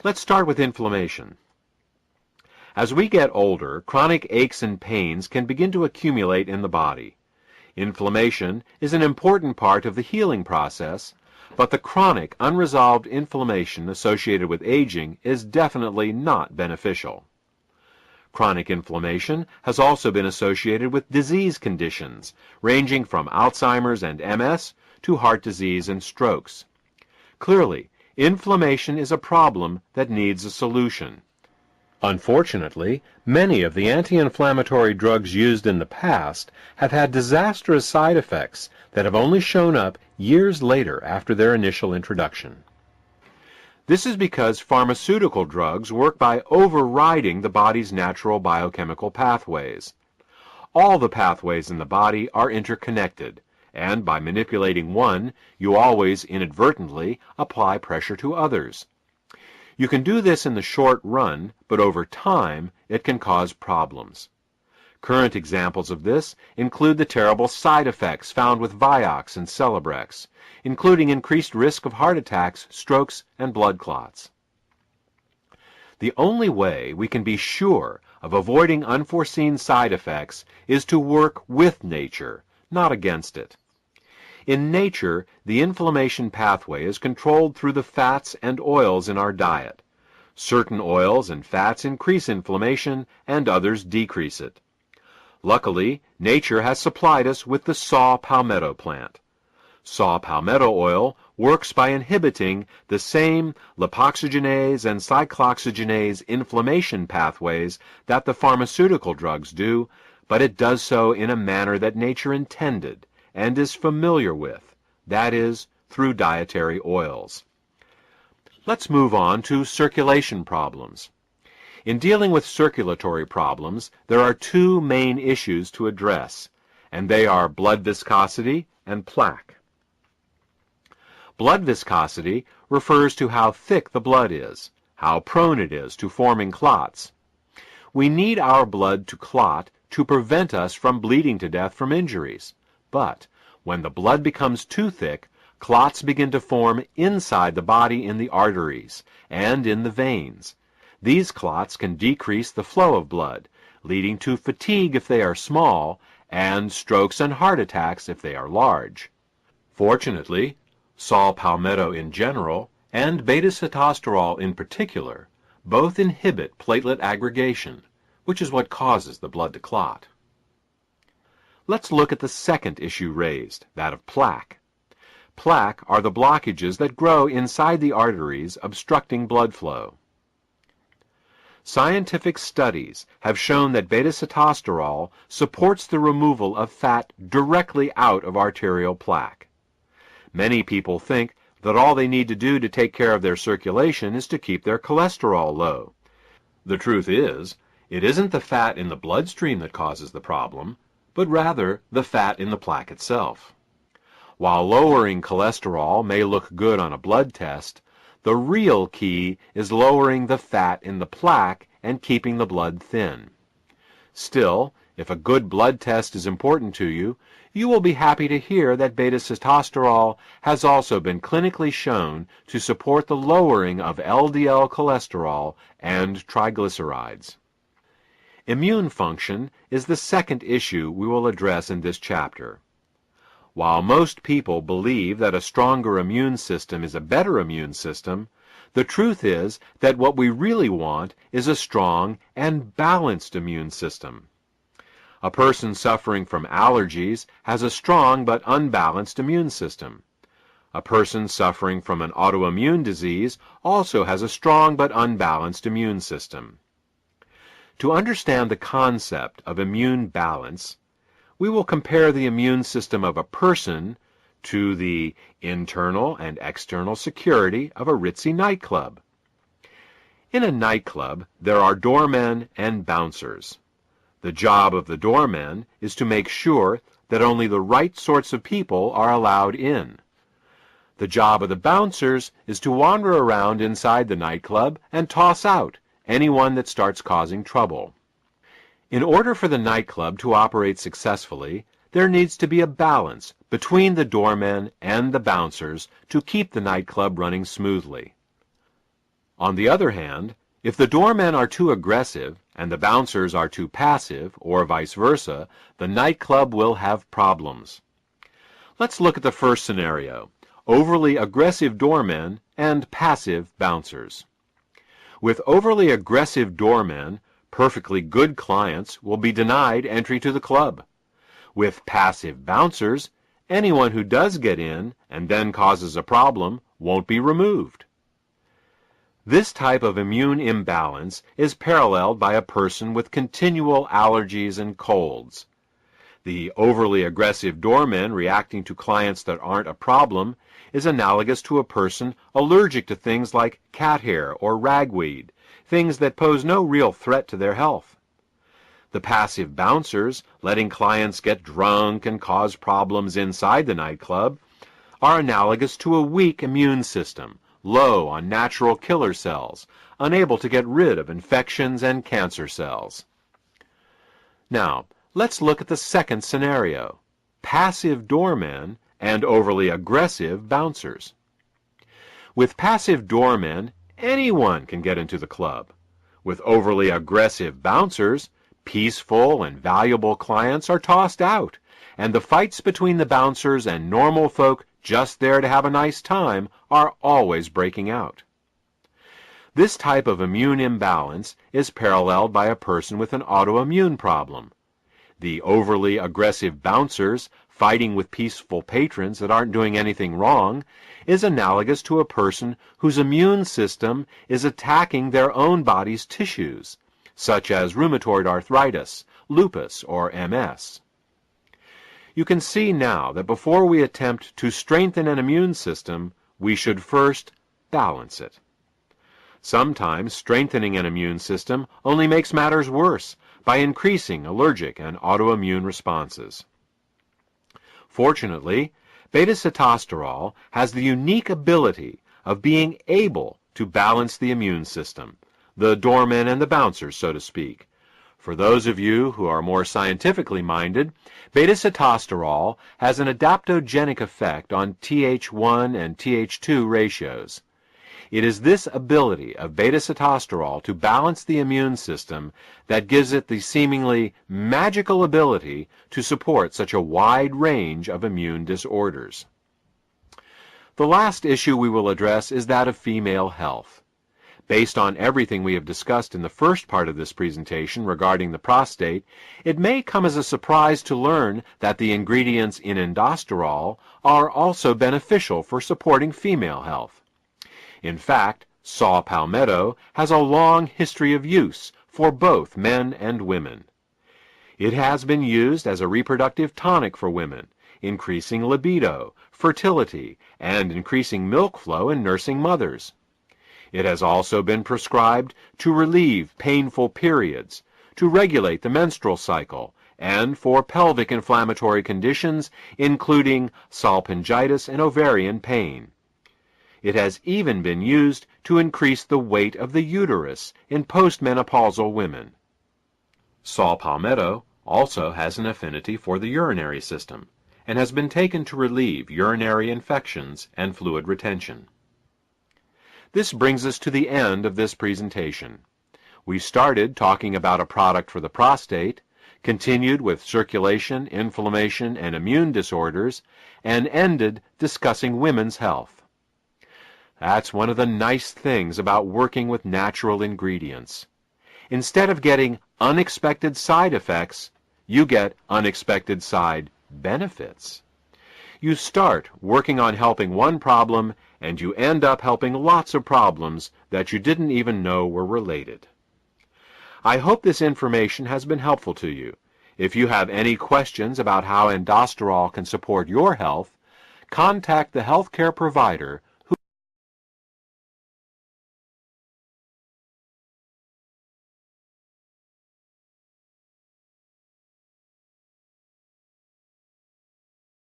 Let's start with inflammation. As we get older, chronic aches and pains can begin to accumulate in the body. Inflammation is an important part of the healing process, but the chronic, unresolved inflammation associated with aging is definitely not beneficial. Chronic inflammation has also been associated with disease conditions, ranging from Alzheimer's and MS to heart disease and strokes. Clearly, inflammation is a problem that needs a solution. Unfortunately, many of the anti-inflammatory drugs used in the past have had disastrous side effects that have only shown up years later after their initial introduction. This is because pharmaceutical drugs work by overriding the body's natural biochemical pathways. All the pathways in the body are interconnected, and by manipulating one, you always inadvertently apply pressure to others. You can do this in the short run, but over time, it can cause problems. Current examples of this include the terrible side effects found with Vioxx and Celebrex, including increased risk of heart attacks, strokes, and blood clots. The only way we can be sure of avoiding unforeseen side effects is to work with nature, not against it. In nature, the inflammation pathway is controlled through the fats and oils in our diet. Certain oils and fats increase inflammation, and others decrease it. Luckily, nature has supplied us with the saw palmetto plant. Saw palmetto oil works by inhibiting the same lipoxygenase and cyclooxygenase inflammation pathways that the pharmaceutical drugs do, but it does so in a manner that nature intended and is familiar with, that is, through dietary oils. Let's move on to circulation problems. In dealing with circulatory problems, there are two main issues to address, and they are blood viscosity and plaque. Blood viscosity refers to how thick the blood is, how prone it is to forming clots. We need our blood to clot to prevent us from bleeding to death from injuries. But when the blood becomes too thick, clots begin to form inside the body in the arteries and in the veins. These clots can decrease the flow of blood, leading to fatigue if they are small, and strokes and heart attacks if they are large. Fortunately, saw palmetto in general, and beta-sitosterol in particular, both inhibit platelet aggregation, which is what causes the blood to clot. Let's look at the second issue raised, that of plaque. Plaque are the blockages that grow inside the arteries, obstructing blood flow. Scientific studies have shown that beta-sitosterol supports the removal of fat directly out of arterial plaque. Many people think that all they need to do to take care of their circulation is to keep their cholesterol low. The truth is, it isn't the fat in the bloodstream that causes the problem, but rather the fat in the plaque itself. While lowering cholesterol may look good on a blood test, the real key is lowering the fat in the plaque and keeping the blood thin. Still, if a good blood test is important to you, you will be happy to hear that beta-sitosterol has also been clinically shown to support the lowering of LDL cholesterol and triglycerides. Immune function is the second issue we will address in this chapter. While most people believe that a stronger immune system is a better immune system, the truth is that what we really want is a strong and balanced immune system. A person suffering from allergies has a strong but unbalanced immune system. A person suffering from an autoimmune disease also has a strong but unbalanced immune system. To understand the concept of immune balance, we will compare the immune system of a person to the internal and external security of a ritzy nightclub. In a nightclub, there are doormen and bouncers. The job of the doormen is to make sure that only the right sorts of people are allowed in. The job of the bouncers is to wander around inside the nightclub and toss out anyone that starts causing trouble. In order for the nightclub to operate successfully, there needs to be a balance between the doormen and the bouncers to keep the nightclub running smoothly. On the other hand, if the doormen are too aggressive and the bouncers are too passive, or vice versa, the nightclub will have problems. Let's look at the first scenario: overly aggressive doormen and passive bouncers. With overly aggressive doormen, perfectly good clients will be denied entry to the club. With passive bouncers, anyone who does get in and then causes a problem won't be removed. This type of immune imbalance is paralleled by a person with continual allergies and colds. The overly aggressive doormen reacting to clients that aren't a problem is analogous to a person allergic to things like cat hair or ragweed, things that pose no real threat to their health. The passive bouncers, letting clients get drunk and cause problems inside the nightclub, are analogous to a weak immune system, low on natural killer cells, unable to get rid of infections and cancer cells. Now, let's look at the second scenario: passive doormen and overly aggressive bouncers. With passive doormen, anyone can get into the club. With overly aggressive bouncers, peaceful and valuable clients are tossed out, and the fights between the bouncers and normal folk just there to have a nice time are always breaking out. This type of immune imbalance is paralleled by a person with an autoimmune problem. The overly aggressive bouncers fighting with peaceful patrons that aren't doing anything wrong is analogous to a person whose immune system is attacking their own body's tissues, such as rheumatoid arthritis, lupus, or MS. You can see now that before we attempt to strengthen an immune system, we should first balance it. Sometimes strengthening an immune system only makes matters worse by increasing allergic and autoimmune responses. Fortunately, beta-sitosterol has the unique ability of being able to balance the immune system, the doormen and the bouncers, so to speak. For those of you who are more scientifically minded, beta-sitosterol has an adaptogenic effect on Th1 and Th2 ratios. It is this ability of beta-sitosterol to balance the immune system that gives it the seemingly magical ability to support such a wide range of immune disorders. The last issue we will address is that of female health. Based on everything we have discussed in the first part of this presentation regarding the prostate, it may come as a surprise to learn that the ingredients in endosterol are also beneficial for supporting female health. In fact, saw palmetto has a long history of use for both men and women. It has been used as a reproductive tonic for women, increasing libido, fertility, and increasing milk flow in nursing mothers. It has also been prescribed to relieve painful periods, to regulate the menstrual cycle, and for pelvic inflammatory conditions, including salpingitis and ovarian pain. It has even been used to increase the weight of the uterus in postmenopausal women. Saw palmetto also has an affinity for the urinary system, and has been taken to relieve urinary infections and fluid retention. This brings us to the end of this presentation. We started talking about a product for the prostate, continued with circulation, inflammation, and immune disorders, and ended discussing women's health. That's one of the nice things about working with natural ingredients. Instead of getting unexpected side effects, you get unexpected side benefits. You start working on helping one problem, and you end up helping lots of problems that you didn't even know were related. I hope this information has been helpful to you. If you have any questions about how endosterol can support your health, contact the healthcare provider